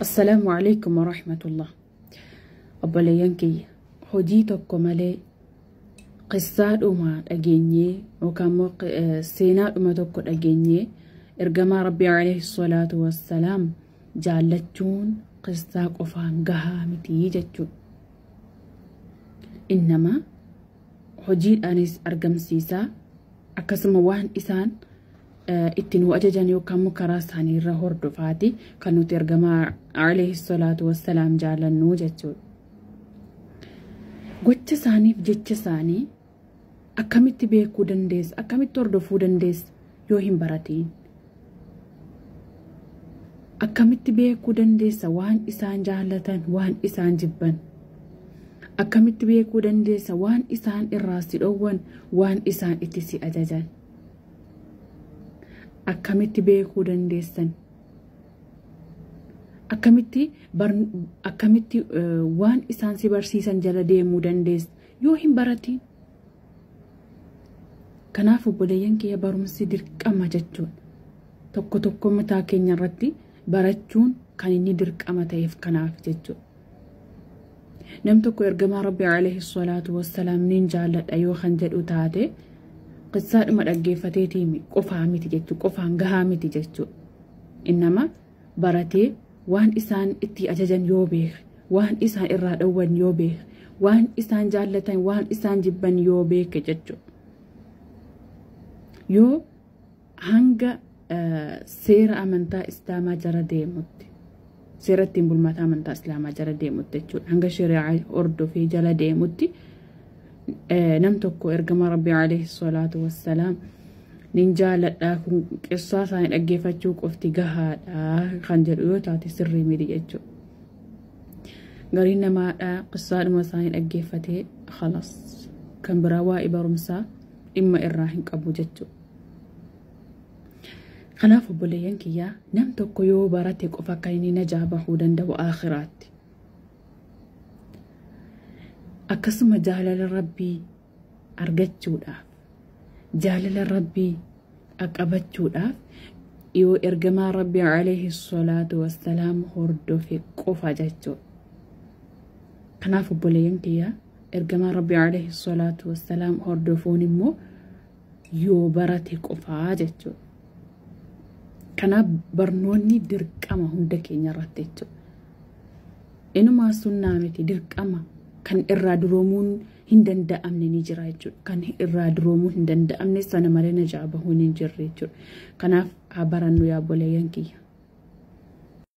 السلام عليكم ورحمة الله. أبليانكي هديتكم علي قصات أمات أجيني وكم سينات أماتكم أجيني إرجما ربي عليه الصلاة والسلام جالتون قصات أفان قهامتي جتون إنما هجيت أنيس أرجم سيسا أكسم وان إسان ittiin wajajan yookaan mukaraa isaanii irra hordofaati kan nuti ergamaa alayhi salaatu wassalaam jaalannuu jechuudha. Gocha isaaniif jecha isaanii akkamitti beekuu dandeessa, akkamitti hordofuu dandeessa yoo hin baratiin? Akkamitti beekuu dandeessa waan isaan jaallatan, waan isaan jibban? Akkamitti beekuu dandeessa waan isaan irraa si dhowwan, waan isaan itti si ajajan? Akkamitti beekuu dandeessan? Akkamitti waan isaan si barsiisan jala deemuu dandeessa yoo hin baratiin? Kanaaf obboleeyyan kiyya barumsi dirqama jechuudha. Tokko mataa keenya irratti barachuun kan inni dirqama ta'eef kanaaf jechuudha. Nam tokko ergamaa Rabbi alayhi salaatu wassalaam nin jaalladha yoo kan jedhu taate قصات ما دغيفتي تيمي قفا ميتي جچو قفان غها ميتي جچو انما براتي وان اسان اتي اججن يوبي وان اسان ارادون يوبي وان اسان جالتن وان اسان جبن يوبي كجچو يو هانغا سير امنتا اسلاما جرديمت سيرتين بالمتا امنتا اسلاما جرديمت جچو هانغا شريعه اردو في جلديمت نمتكو إرجما ربي عليه الصلاة والسلام ننجا لداكم قصاصا أجيفتشوك افتقاها خنجر يوتاتي سري ميديجو قرينا ما قصار مساين أجيفتي خلاص كان برواء برمسا إما إراهن أبو جتو خلاف بليان كيا نمتكو يو باراتك أفكايني نجابه دندو آخرات akkasuma jaalala rabbii argachuudhaaf jaalala rabbii qabachuudhaaf yoo ergamaa rabbii alayhi salaatu wassalaam hordofe qofa jechuudha. Kanaaf obboleeyyan kiyya ergamaa rabbii alayhi salaatu wassalaam hordofuun immoo yoo barate qofaa jechuudha. Kanaaf barnoonni dirqama hunda keenya irratti jechuudha. Inumaa sunnaa miti dirqama. Kan irraa duroomuun hin danda'amne ni jira jechuudha. Kan irraa duroomuun hin danda'amne sana malee najaa bahuun hin jirre jechuudha. Kanaaf haa barannu yaa obboleeyyan kiyya.